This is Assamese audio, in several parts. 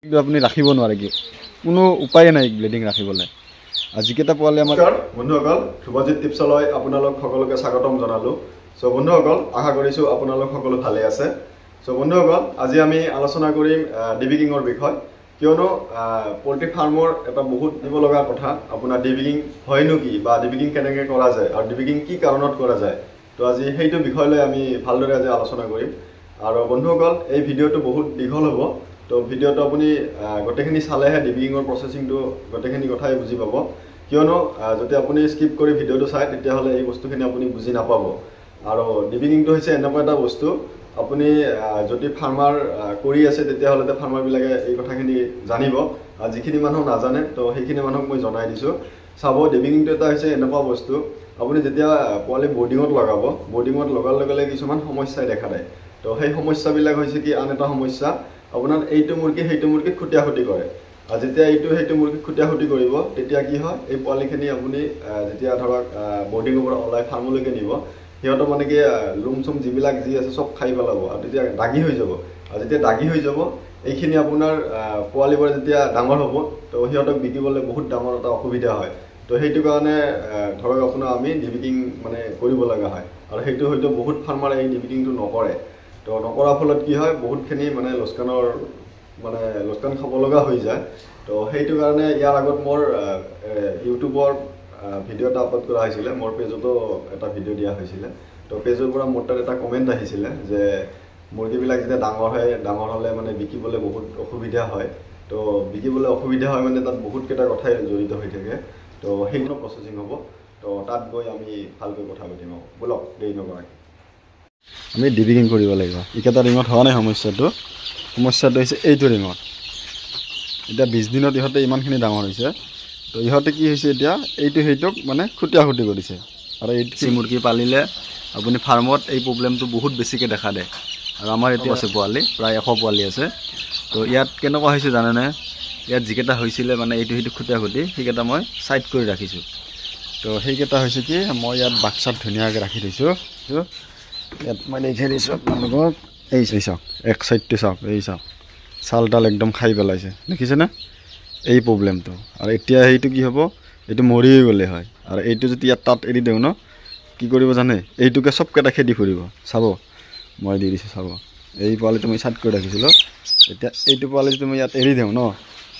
কিন্তু আপুনি ৰাখিব নোৱাৰে কি কোনো উপায় নাই ব্লিডিং ৰাখিবলৈ আজিকেইটা পোৱালি আমাৰ বন্ধুসকল শুভজিৎ টিপছলৈ আপোনালোক সকলোকে স্বাগতম জনালোঁ চ' বন্ধুসকল আশা কৰিছোঁ আপোনালোক সকলো ভালে আছে চ' বন্ধুসকল আজি আমি আলোচনা কৰিম ডিবিকিঙৰ বিষয় কিয়নো পোল্ট্ৰি ফাৰ্মৰ এটা বহুত দিব লগা কথা আপোনাৰ ডিবিকিং হয়নো কি বা ডিবিকিং কেনেকৈ কৰা যায় আৰু ডিবিকিং কি কাৰণত কৰা যায় তো আজি সেইটো বিষয় লৈ আমি ভালদৰে আজি আলোচনা কৰিম আৰু বন্ধুসকল এই ভিডিঅ'টো বহুত দীঘল হ'ব তো ভিডিঅ'টো আপুনি গোটেইখিনি চালেহে ডিবিকিঙৰ প্ৰচেছিংটো গোটেইখিনি কথাই বুজি পাব কিয়নো যদি আপুনি স্কিপ কৰি ভিডিঅ'টো চায় তেতিয়াহ'লে এই বস্তুখিনি আপুনি বুজি নাপাব আৰু ডিবিকিংটো হৈছে এনেকুৱা এটা বস্তু আপুনি যদি ফাৰ্মাৰ কৰি আছে তেতিয়াহ'লে ফাৰ্মাৰবিলাকে এই কথাখিনি জানিব আৰু যিখিনি মানুহ নাজানে তো সেইখিনি মানুহক মই জনাই দিছোঁ চাব ডিবিকিংটো এটা হৈছে এনেকুৱা বস্তু আপুনি যেতিয়া পোৱালি বৰ্ডিঙত লগাব বৰ্ডিঙত লগাৰ লগে লগে কিছুমান সমস্যাই দেখা দিয়ে তো সেই সমস্যাবিলাক হৈছে কি আন এটা সমস্যা আপোনাৰ এইটো মুৰ্গী সেইটো মুৰ্গীক খুটিয়াখুটি কৰে আৰু যেতিয়া এইটো সেইটো মুৰ্গীক খুটিয়াখুটি কৰিব তেতিয়া কি হয় এই পোৱালিখিনি আপুনি যেতিয়া ধৰক বৰ্ডিঙৰ পৰা ওলাই ফাৰ্মলৈকে নিব সিহঁতৰ মানে কি লুম চুম যিবিলাক যি আছে চব খাই পেলাব আৰু তেতিয়া দাগী হৈ যাব আৰু যেতিয়া দাগী হৈ যাব এইখিনি আপোনাৰ পোৱালিবোৰ যেতিয়া ডাঙৰ হ'ব তো সিহঁতক বিকিবলৈ বহুত ডাঙৰ এটা অসুবিধা হয় তো সেইটো কাৰণে ধৰক আপোনাৰ আমি ডিবিকিং মানে কৰিব লগা হয় আৰু সেইটো হয়তো বহুত ফাৰ্মাৰে এই ডিবিকিংটো নকৰে তো নকৰাৰ ফলত কি হয় বহুতখিনি মানে লোকচান খাব লগা হৈ যায় তো সেইটো কাৰণে ইয়াৰ আগত মোৰ ইউটিউবৰ ভিডিঅ' এটা আপলোড কৰা হৈছিলে মোৰ পেজতো এটা ভিডিঅ' দিয়া হৈছিলে তো পেজৰ পৰা মোৰ তাত এটা কমেণ্ট আহিছিলে যে মুৰ্গীবিলাক যেতিয়া ডাঙৰ হ'লে মানে বিকিবলৈ বহুত অসুবিধা হয় তো বিকিবলৈ অসুবিধা হয় মানে তাত বহুতকেইটা কথাই জড়িত হৈ থাকে তো সেইগুলো প্ৰচেছিং হ'ব তো তাত গৈ আমি ভালকৈ কথা পাতিম বলক দেৰি নকৰাকৈ আমি ডিবিকিং কৰিব লাগিব এইকেইটা ৰিঙত হোৱা নাই সমস্যাটো হৈছে এইটো ৰিঙত এতিয়া 20 দিনত ইহঁতে ইমানখিনি ডাঙৰ হৈছে তো ইহঁতে কি হৈছে এতিয়া এইটো সেইটোক মানে খুটিয়াখুটি কৰিছে আৰু এই মুৰ্গী পালিলে আপুনি ফাৰ্মত এই প্ৰব্লেমটো বহুত বেছিকৈ দেখা দিয়ে আৰু আমাৰ এতিয়া আছে পোৱালি প্ৰায় 100 পোৱালি আছে তো ইয়াত কেনেকুৱা হৈছে জানেনে ইয়াত যিকেইটা হৈছিলে মানে এইটো সেইটো খুটিয়াখুটি সেইকেইটা মই ছাইড কৰি ৰাখিছোঁ তো সেইকেইটা হৈছে কি মই ইয়াত বাক্সাত ধুনীয়াকৈ ৰাখি থৈছোঁ ইয়াত মই লিখাই দিছোঁ আপোনালোকক এই চাওক এক চাইডটো চাওক এই চাওক চাল তাল একদম খাই পেলাইছে দেখিছেনে এই প্ৰব্লেমটো আৰু এতিয়া সেইটো কি হ'ব এইটো মৰি গ'লে হয় আৰু এইটো যদি ইয়াত তাত এৰি দিওঁ ন কি কৰিব জানে এইটোকে চবকেইটা খেদি ফুৰিব চাব মই দি দিছোঁ চাব এই পোৱালিটো মই ছাইড কৰি ৰাখিছিলোঁ এতিয়া এইটো পোৱালি যদি মই ইয়াত এৰি দিওঁ ন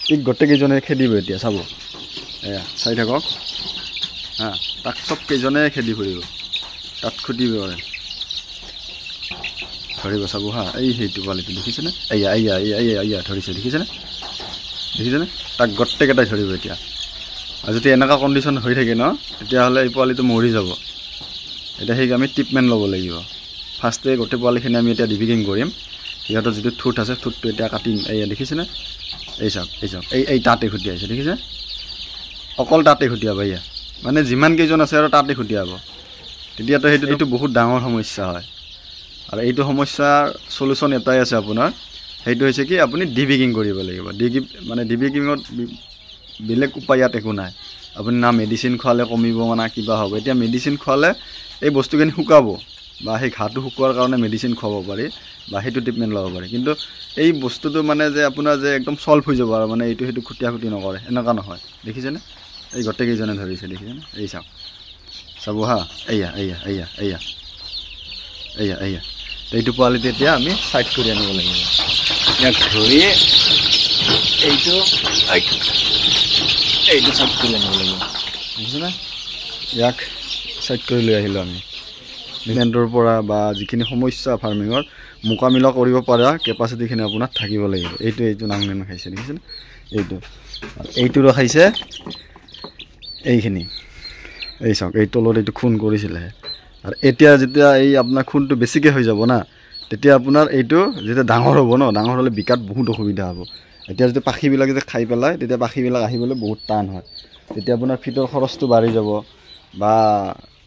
ঠিক গোটেইকেইজনে খেদিব এতিয়া চাব এয়া চাই থাকক হা তাক চবকেইজনে খেদি ফুৰিব তাত খুটিব ধৰিব চাব হা এই সেইটো পোৱালিটো দেখিছেনে এয়া ধৰিছে দেখিছেনে তাক গোটেইকেইটাই ধৰিব এতিয়া আৰু যদি এনেকুৱা কণ্ডিশ্যন হৈ থাকে ন তেতিয়াহ'লে এই পোৱালিটো মৰি যাব এতিয়া সেই আমি ট্ৰিটমেণ্ট ল'ব লাগিব ফাৰ্ষ্টে গোটেই পোৱালিখিনি আমি এতিয়া ডিবিকিং কৰিম সিহঁতৰ যিটো ঠোঁট আছে ঠোঁটটো এতিয়া কাটিম এয়া দেখিছেনে এই চাওক এই তাতে খুটিয়াইছে দেখিছে অকল তাতে খুটিয়াব এয়া মানে যিমান কেইজন আছে আৰু তাতে খুটিয়াব তেতিয়াতো সেইটো বহুত ডাঙৰ সমস্যা হয় আৰু এইটো সমস্যাৰ সলিউশ্যন এটাই আছে আপোনাৰ সেইটো হৈছে কি আপুনি ডিবিকিং কৰিব লাগিব ডিবিকিঙত বেলেগ উপায় ইয়াত একো নাই আপুনি না মেডিচিন খোৱালে কমিব না কিবা হ'ব এতিয়া মেডিচিন খোৱালে এই বস্তুখিনি শুকাব বা সেই ঘাঁহটো শুকোৱাৰ কাৰণে মেডিচিন খুৱাব পাৰি বা সেইটো ট্ৰিটমেণ্ট ল'ব পাৰি কিন্তু এই বস্তুটো মানে যে আপোনাৰ যে একদম চল্ভ হৈ যাব আৰু মানে এইটো সেইটো খুটিয়াখুটি নকৰে এনেকুৱা নহয় দেখিছেনে এই গোটেইকেইজনে ধৰিছে দেখিছেনে এই চাব হা এয়া এইটো পোৱালিটো এতিয়া আমি ছাইড কৰি আনিব লাগিব ইয়াক ধৰি এইটো ছাইড কৰি আনিব লাগিব বুজিছেনে ইয়াক ছাইড কৰি লৈ আহিলোঁ আমি ডিমেণ্টৰ পৰা বা যিখিনি সমস্যা ফাৰ্মিঙৰ মোকাবিলা কৰিব পৰা কেপাচিটিখিনি আপোনাৰ থাকিব লাগিব এইটো নাংমেন খাইছে দেখিছেনে এইটো ৰখাইছে এইখিনি এই চাওক এই তলত এইটো খুন কৰিছিলেহে আৰু এতিয়া যেতিয়া এই আপোনাৰ খুনটো বেছিকৈ হৈ যাব না তেতিয়া আপোনাৰ এইটো যেতিয়া ডাঙৰ হ'ব ন ডাঙৰ হ'লে বিকাত বহুত অসুবিধা হ'ব এতিয়া যদি পাখিবিলাক যে খাই পেলায় তেতিয়া পাখিবিলাক আহিবলৈ বহুত টান হয় তেতিয়া আপোনাৰ ফিটৰ খৰচটো বাঢ়ি যাব বা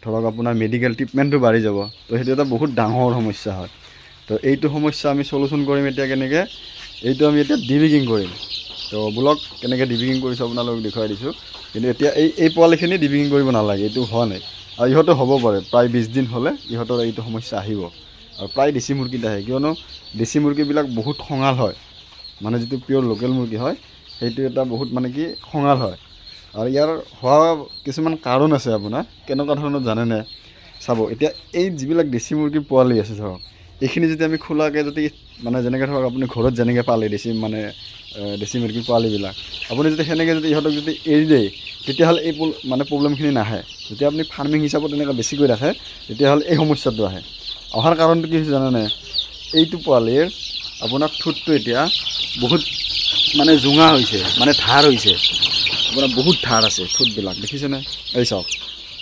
ধৰক আপোনাৰ মেডিকেল ট্ৰিটমেণ্টটো বাঢ়ি যাব তো সেইটো এটা বহুত ডাঙৰ সমস্যা হয় তো এইটো সমস্যা আমি সলিউশ্যন কৰিম এতিয়া কেনেকৈ এইটো আমি এতিয়া ডিবিকিং কৰিম তো ব্লক কেনেকৈ ডিবিকিং কৰিছোঁ আপোনালোকক দেখুৱাই দিছোঁ কিন্তু এতিয়া এই পোৱালিখিনি ডিবিকিং কৰিব নালাগে এইটো হোৱা নাই আৰু ইহঁতে হ'ব পাৰে প্ৰায় 20 দিন হ'লে ইহঁতৰ এইটো সমস্যা আহিব আৰু প্ৰায় দেশী মুৰ্গীত আহে কিয়নো দেশী মুৰ্গীবিলাক বহুত খঙাল হয় মানে যিটো পিয়'ৰ লোকেল মুৰ্গী হয় সেইটো এটা বহুত মানে কি খঙাল হয়। আৰু ইয়াৰ হোৱা কিছুমান কাৰণ আছে আপোনাৰ, কেনেকুৱা ধৰণৰ জানেনে? চাব, এতিয়া এই যিবিলাক দেশী মুৰ্গীৰ পোৱালি আছে ধৰক, এইখিনি যদি আমি খোলাকৈ যদি মানে যেনেকৈ ধৰক আপুনি ঘৰত যেনেকৈ পালে দেশী মুৰ্গীৰ পোৱালিবিলাক, আপুনি যদি সেনেকৈ যদি ইহঁতক যদি এৰি দিয়ে তেতিয়াহ'লে এই মানে প্ৰব্লেমখিনি নাহে। যেতিয়া আপুনি ফাৰ্মিং হিচাপত এনেকৈ বেছিকৈ ৰাখে তেতিয়াহ'লে এই সমস্যাটো আহে। অহাৰ কাৰণটো কি হৈছে জানেনে? এইটো পোৱালিৰ আপোনাৰ ঠোঁটটো এতিয়া বহুত মানে জোঙা হৈছে, মানে ধাৰ হৈছে, আপোনাৰ বহুত ধাৰ আছে ঠোঁটবিলাক, দেখিছেনে? এই চাওক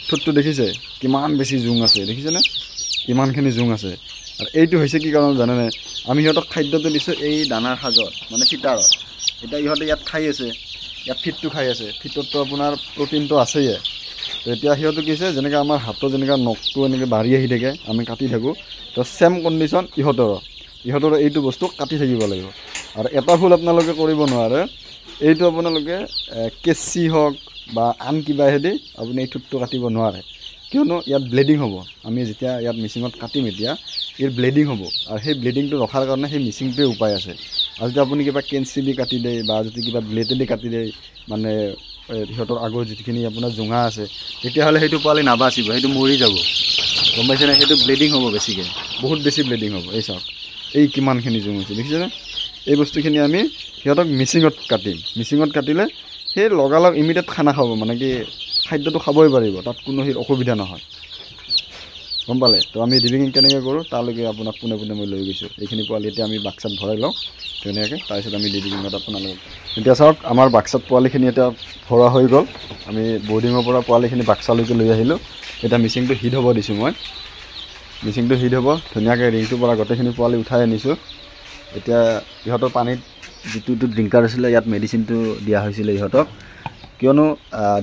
ঠোঁটটো দেখিছে কিমান বেছি জোং আছে, দেখিছেনে কিমানখিনি জোং আছে। আৰু এইটো হৈছে কি কাৰণ জানেনে? আমি সিহঁতক খাদ্যটো দিছোঁ এই দানাৰ সাজত, মানে ফিটাৰত। এতিয়া ইহঁতে ইয়াত খাই আছে, ইয়াত ফিটটো খাই আছে, ফিটততো আপোনাৰ প্ৰটিনটো আছেই। তো এতিয়া সিহঁতে কি হৈছে, যেনেকৈ আমাৰ হাতৰ যেনেকৈ নখটো এনেকৈ বাঢ়ি আহি থাকে আমি কাটি থাকোঁ, তো ছেম কণ্ডিশ্যন ইহঁতৰ এইটো বস্তু কাটি থাকিব লাগিব। আৰু এটা ভুল আপোনালোকে কৰিব নোৱাৰে, এইটো আপোনালোকে কেঁচি হওক বা আন কিবাহেদি আপুনি এই ঠোঁটটো কাটিব নোৱাৰে, কিয়নো ইয়াত ব্লিডিং হ'ব। আমি যেতিয়া ইয়াত মিচিঙত কাটিম এতিয়া ইয়াৰ ব্লিডিং হ'ব, আৰু সেই ব্লিডিংটো ৰখাৰ কাৰণে সেই মিচিংটোৱে উপায় আছে। আৰু যদি আপুনি কিবা কেঞ্চি দি কাটি দিয়ে বা যদি কিবা ব্লেডেদি কাটি দিয়ে, মানে সিহঁতৰ আগৰ যিখিনি আপোনাৰ জোঙা আছে, তেতিয়াহ'লে সেইটো পোৱালি নাবাচিব, সেইটো মৰি যাব, গম পাইছেনে? সেইটো ব্লিডিং হ'ব বেছিকৈ, বহুত বেছি ব্লিডিং হ'ব। এই চাওক এই কিমানখিনি জোং হৈছে, দেখিছেনে? এই বস্তুখিনি আমি সিহঁতক মিচিঙত কাটিম, মিচিঙত কাটিলে সেই লগালগ ইমিডিয়েট খানা খাব, মানে কি খাদ্যটো খাবই পাৰিব, তাত কোনো সেই অসুবিধা নহয়, গম পালে? তো আমি ডিবিকিং কেনেকৈ কৰোঁ তালৈকে আপোনাক পোনে পোনে মই লৈ গৈছোঁ। এইখিনি পোৱালি এতিয়া আমি বাক্সাত ভৰাই লওঁ ধুনীয়াকৈ, তাৰপিছত আমি ডিবিকিঙত আপোনালোকক এতিয়া চাওক আমাৰ বাক্সাত পোৱালিখিনি এতিয়া ভৰোৱা হৈ গ'ল। আমি বৰ্ডিঙৰ পৰা পোৱালিখিনি বাক্সালৈকে লৈ আহিলোঁ। এতিয়া মিচিংটো হিট হ'ব দিছোঁ, মই মিচিংটো হিট হ'ব ধুনীয়াকৈ, ৰিংটোৰ পৰা গোটেইখিনি পোৱালি উঠাই আনিছোঁ। এতিয়া ইহঁতৰ পানীত যিটো ড্ৰিংকাৰ আছিলে ইয়াত মেডিচিনটো দিয়া হৈছিলে ইহঁতক, কিয়নো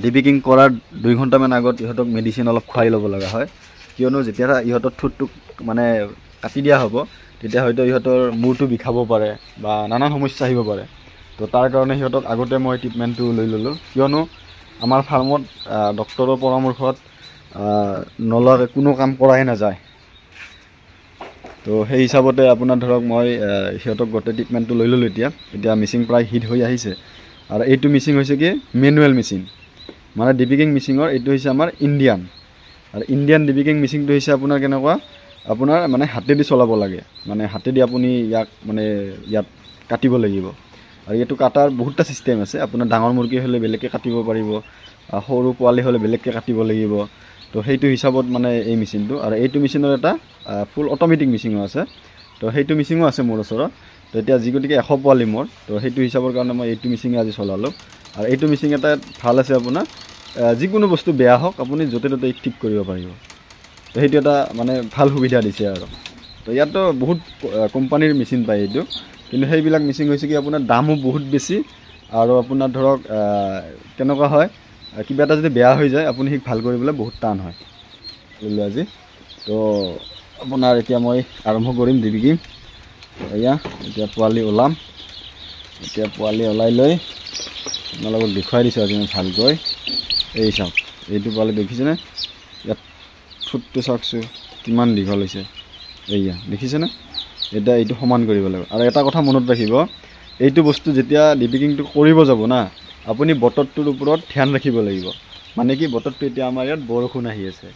ডিবিকিং কৰাৰ 2 ঘণ্টামান আগত ইহঁতক মেডিচিন অলপ খুৱাই ল'ব লগা হয়। কিয়নো যেতিয়া ইহঁতৰ ঠোঁটটোক মানে কাটি দিয়া হ'ব তেতিয়া হয়তো ইহঁতৰ মূৰটো বিষাব পাৰে বা নানান সমস্যা আহিব পাৰে। তো তাৰ কাৰণে সিহঁতক আগতে মই ট্ৰিটমেণ্টটো লৈ ল'লোঁ, কিয়নো আমাৰ ফাৰ্মত ডক্টৰৰ পৰামৰ্শত নলোৱাকৈ কোনো কাম কৰাই নাযায়। তো সেই হিচাপতে আপোনাৰ ধৰক মই সিহঁতক গোটেই ট্ৰিটমেণ্টটো লৈ ল'লোঁ। এতিয়া মিচিং প্ৰায় হিট হৈ আহিছে। আৰু এইটো মিচিং হৈছে কি মেনুৱেল মেচিন, মানে ডিবিকিং মিচিঙৰ এইটো হৈছে আমাৰ ইণ্ডিয়ান। আৰু ইণ্ডিয়ান ডিবিকিং মিচিংটো হৈছে আপোনাৰ কেনেকুৱা, আপোনাৰ মানে হাতেদি চলাব লাগে, মানে হাতেদি আপুনি ইয়াত কাটিব লাগিব। আৰু এইটো কাটাৰ বহুতটা ছিষ্টেম আছে, আপোনাৰ ডাঙৰ মুৰ্গী হ'লে বেলেগকৈ কাটিব পাৰিব, সৰু পোৱালি হ'লে বেলেগকৈ কাটিব লাগিব। তো সেইটো হিচাপত মানে এই মেচিনটো, আৰু এইটো মেচিনৰ এটা ফুল অট'মেটিক মেচিনো আছে। তো সেইটো মেচিনো আছে মোৰ ওচৰত। তো এতিয়া গতিকে 100 পোৱালি মোৰ, তো সেইটো হিচাপৰ কাৰণে মই এইটো মেচিনে আজি চলালোঁ। আৰু এইটো মেচিন এটা ভাল আছে, আপোনাৰ যিকোনো বস্তু বেয়া হওক আপুনি য'তে ত'তে ঠিক কৰিব পাৰিব। তো সেইটো এটা মানে ভাল সুবিধা দিছে আৰু। তো ইয়াততো বহুত কোম্পানীৰ মেচিন পায় এইটো, কিন্তু সেইবিলাক মেচিন হৈছে কি আপোনাৰ দামো বহুত বেছি, আৰু আপোনাৰ ধৰক কেনেকুৱা হয়, কিবা এটা যদি বেয়া হৈ যায় আপুনি ঠিক ভাল কৰিবলৈ বহুত টান হয়। বুজিলোঁ আজি। তো আপোনাৰ এতিয়া মই আৰম্ভ কৰিম ডিবিকিং। এতিয়া পোৱালি ওলাম, এতিয়া পোৱালি ওলাই লৈ আপোনালোকক দেখুৱাই দিছোঁ আজি মই ভালকৈ। এই চাওক এইটো পোৱালি দেখিছেনে? ইয়াত ঠোঁটটো চাওকচোন কিমান দীঘল হৈছে, দেখিছেনে? এতিয়া এইটো সমান কৰিব লাগিব। আৰু এটা কথা মনত ৰাখিব, এইটো বস্তু যেতিয়া ডিবিকিংটো কৰিব যাব না, আপুনি বতৰটোৰ ওপৰত ধ্যান ৰাখিব লাগিব। মানে কি বতৰটো এতিয়া আমাৰ ইয়াত বৰষুণ আহি আছে,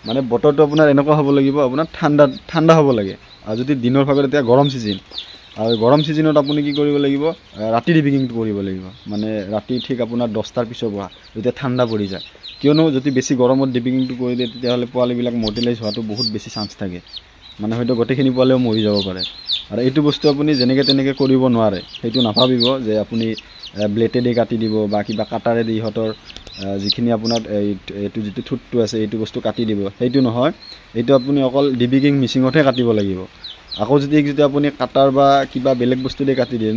মানে বতৰটো আপোনাৰ এনেকুৱা হ'ব লাগিব, আপোনাৰ ঠাণ্ডা হ'ব লাগে। আৰু যদি দিনৰ ভাগত এতিয়া গৰম ছিজন, আৰু গৰম ছিজনত আপুনি কি কৰিব লাগিব, ৰাতি ডিবিকিংটো কৰিব লাগিব। মানে ৰাতি ঠিক আপোনাৰ 10টাৰ পিছৰ পৰা যেতিয়া ঠাণ্ডা পৰি যায়, কিয়নো যদি বেছি গৰমত ডিবিকিংটো কৰি দিয়ে তেতিয়াহ'লে পোৱালিবিলাক মৰ্টেলাইজ হোৱাটো বহুত বেছি চান্স থাকে, মানে হয়তো গোটেইখিনি পোৱালিও মৰি যাব পাৰে। আৰু এইটো বস্তু আপুনি যেনেকৈ তেনেকৈ কৰিব নোৱাৰে, সেইটো নাভাবিব যে আপুনি ব্লেডেদি কাটি দিব বা কিবা কাটাৰেদি ইহঁতৰ যিখিনি আপোনাৰ এইটো যিটো ঠোঁটটো আছে এইটো বস্তু কাটি দিব, সেইটো নহয়। এইটো আপুনি অকল ডিবিকিং মেচিনতহে কাটিব লাগিব। আকৌ যদি আপুনি কাটাৰ বা কিবা বেলেগ বস্তু দি কাটি দিয়ে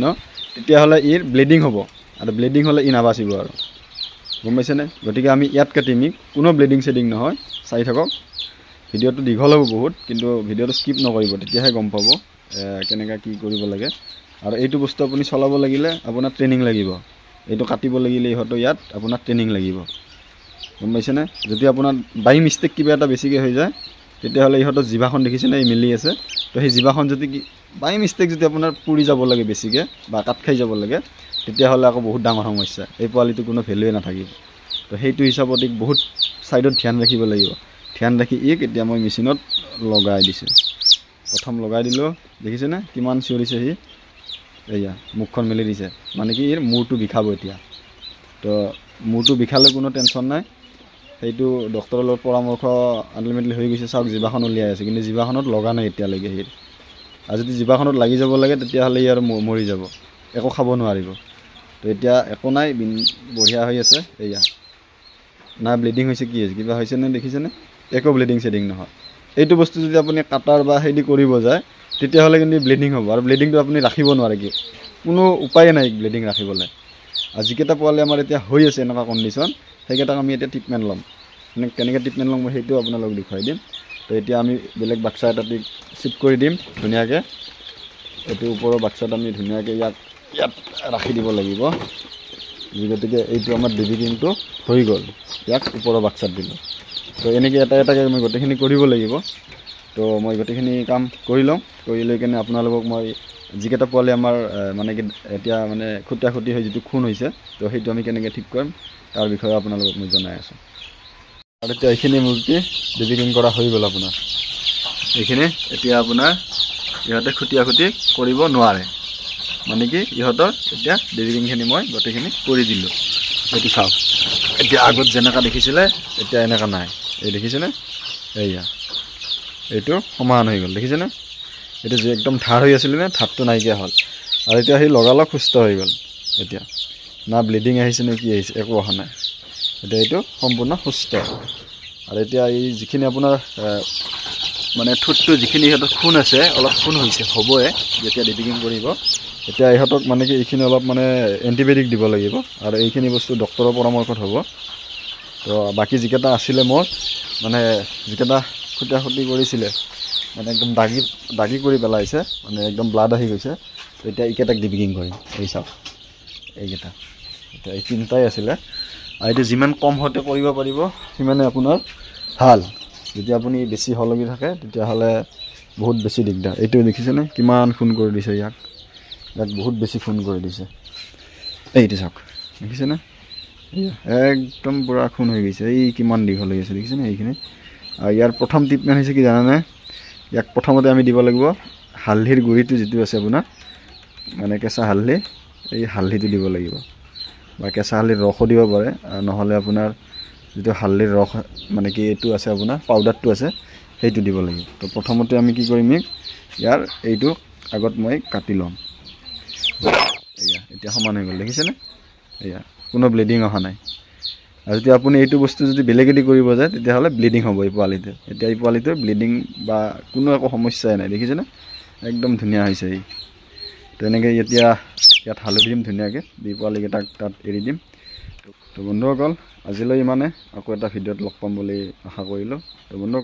তেতিয়াহ'লে ইৰ ব্লিডিং হ'ব, আৰু ব্লিডিং হ'লে ই নাবাচিব আৰু, গম পাইছেনে? গতিকে আমি ইয়াত কাটিম, কোনো ব্লিডিং চেডিং নহয়। চাই থাকক, ভিডিঅ'টো দীঘল হ'ব বহুত, কিন্তু ভিডিঅ'টো স্কিপ নকৰিব, তেতিয়াহে গম পাব কেনেকৈ কি কৰিব লাগে। আৰু এইটো বস্তু আপুনি চলাব লাগিলে আপোনাৰ ট্ৰেইনিং লাগিব, এইটো কাটিব লাগিলে ইহঁতৰ ইয়াত আপোনাৰ ট্ৰেইনিং লাগিব, গম পাইছেনে? যদি আপোনাৰ বাই মিষ্টেক কিবা এটা বেছিকৈ হৈ যায় তেতিয়াহ'লে ইহঁতৰ জিভাখন দেখিছেনে এই মিলি আছে। তো সেই জিভাখন যদি বাই মিষ্টেক যদি আপোনাৰ পুৰি যাব লাগে বেছিকৈ বা কাট খাই যাব লাগে, তেতিয়াহ'লে আকৌ বহুত ডাঙৰ সমস্যা, এই পোৱালিটো কোনো ভেলুৱে নাথাকিব। তো সেইটো হিচাপত বহুত ছাইডত ধ্যান ৰাখিব লাগিব। ধ্যান ৰাখি এতিয়া মই মেচিনত লগাই দিছোঁ। প্ৰথম লগাই দিলোঁ, দেখিছেনে কিমান চিঞৰিছে সি, এয়া মুখখন মেলি দিছে, মানে কি মূৰটো বিষাব এতিয়া। তো মূৰটো বিষালে কোনো টেনশ্যন নাই, সেইটো ডক্টৰৰ লগত পৰামৰ্শ আল্টিমেটলি হৈ গৈছে। চাওক জিভাখন উলিয়াই আছে, কিন্তু জিভাখনত লগা নাই এতিয়ালৈকে সি। আৰু যদি জিভাখনত লাগি যাব লাগে তেতিয়াহ'লে ই আৰু মৰি যাব, একো খাব নোৱাৰিব। তো এতিয়া একো নাই, বঢ়িয়া হৈ আছে। এয়া না ব্লিডিং হৈছে, কি হৈছে, কিবা হৈছেনে দেখিছেনে, একো ব্লিডিং চেডিং নহয়। এইটো বস্তু যদি আপুনি কাটাৰ বা সেইদি কৰিব যায় তেতিয়াহ'লে কিন্তু ব্লিডিং হ'ব, আৰু ব্লিডিংটো আপুনি ৰাখিব নোৱাৰে, কি কোনো উপায়ে নাই ব্লিডিং ৰাখিবলৈ। আৰু যিকেইটা পোৱালি আমাৰ এতিয়া হৈ আছে এনেকুৱা কণ্ডিশ্যন, সেইকেইটাক আমি এতিয়া ট্ৰিটমেণ্ট ল'ম। কেনেকৈ ট্ৰিটমেণ্ট ল'ম মই সেইটো আপোনালোকক দেখুৱাই দিম। তো এতিয়া আমি বেলেগ বাক্সা এটা চিফ্ট কৰি দিম ধুনীয়াকৈ। এইটো ওপৰৰ বাক্সাত আমি ধুনীয়াকৈ ইয়াত ৰাখি দিব লাগিব। গতিকে এইটো আমাৰ ডিবিকিংটো হৈ গ'ল, ইয়াক ওপৰৰ বাক্সাত দিলোঁ। তো এনেকৈ এটা এটাকৈ মই গোটেইখিনি কৰিব লাগিব। তো মই গোটেইখিনি কাম কৰি লওঁ, কৰি লৈ কিনে আপোনালোকক মই যিকেইটা পোৱালি আমাৰ মানে কি এতিয়া মানে খুটি হৈ যিটো খুন হৈছে, তো সেইটো আমি কেনেকৈ ঠিক কৰিম তাৰ বিষয়ে আপোনালোকক মই জনাই আছোঁ। আৰু এতিয়া এইখিনি মুৰ্গী ডিবিকিং কৰা হৈ গ'ল আপোনাৰ। এইখিনি এতিয়া আপোনাৰ ইহঁতে খুটি কৰিব নোৱাৰে, মানে কি ইহঁতৰ এতিয়া ডিবিকিংখিনি মই গোটেইখিনি কৰি দিলোঁ। এইটো চাওক, এতিয়া আগত যেনেকুৱা দেখিছিলে এতিয়া এনেকুৱা নাই, এই দেখিছেনে, এয়া এইটো সমান হৈ গ'ল, দেখিছেনে। এইটো যে একদম ধাৰ হৈ আছিলে নে, ধাৰটো নাইকিয়া হ'ল, আৰু এতিয়া সি লগালগ সুস্থ হৈ গ'ল। এতিয়া না ব্লিডিং আহিছে নে কি আহিছে, একো অহা নাই। এতিয়া এইটো সম্পূৰ্ণ সুস্থ। আৰু এতিয়া এই যিখিনি আপোনাৰ মানে ঠোঁটটো যিখিনি ইহঁতৰ খুন আছে, অলপ খুন হৈছে, হ'বই যেতিয়া ডিবিকিং কৰিব। এতিয়া ইহঁতক মানে কি এইখিনি অলপ মানে এণ্টিবায়'টিক দিব লাগিব, আৰু এইখিনি বস্তু ডক্টৰৰ পৰামৰ্শত হ'ব। তো বাকী যিকেইটা আছিলে মোৰ মানে যিকেইটা খুটি কৰিছিলে, মানে একদম দাগি কৰি পেলাইছে, মানে একদম ব্লাড আহি গৈছে। তো এতিয়া এইকেইটাক ডিবিকিং কৰিম। এই চাওক এইকেইটা, এতিয়া এই তিনিটাই আছিলে। আৰু এইটো যিমান কম হওঁতে কৰিব পাৰিব সিমানে আপোনাৰ ভাল। যদি আপুনি বেছি হলগি থাকে তেতিয়াহ'লে বহুত বেছি দিগদাৰ। এইটো দেখিছেনে কিমান খুন কৰি দিছে, ইয়াক বহুত বেছি খুন কৰি দিছে। এইটো চাওক, দেখিছেনে একদম পূৰা খুন হৈ গৈছে, এই কিমান দীঘল হৈ গৈছে, দেখিছেনে এইখিনি। আৰু ইয়াৰ প্ৰথম ট্ৰিটমেণ্ট হৈছে কি জানেনে, ইয়াক প্ৰথমতে আমি দিব লাগিব হালধিৰ গুড়িটো যিটো আছে আপোনাৰ, মানে কেঁচা হালধি, এই হালধিটো দিব লাগিব, বা কেঁচা হালধিৰ ৰসো দিব পাৰে, নহ'লে আপোনাৰ যিটো হালধিৰ ৰস মানে কি এইটো আছে আপোনাৰ পাউডাৰটো আছে, সেইটো দিব লাগিব। তো প্ৰথমতে আমি কি কৰিম, ইয়াৰ এইটো আগত মই কাটি ল'ম। এয়া এতিয়া সমান হৈ গ'ল, দেখিছেনে, এয়া কোনো ব্লিডিং অহা নাই। আৰু যদি আপুনি এইটো বস্তু যদি বেলেগেদি কৰিব যায় তেতিয়াহ'লে ব্লিডিং হ'ব এই পোৱালিটোৰ। এতিয়া এই পোৱালিটোৰ ব্লিডিং বা কোনো একো সমস্যাই নাই, দেখিছেনে একদম ধুনীয়া হৈছে এই। তো এনেকৈ এতিয়া ইয়াত হালধি দিম ধুনীয়াকৈ, দি পোৱালিকেইটাক তাত এৰি দিম। তো বন্ধুসকল আজিলৈ ইমানে, আকৌ এটা ভিডিঅ'ত লগ পাম বুলি আশা কৰিলোঁ। তো বন্ধু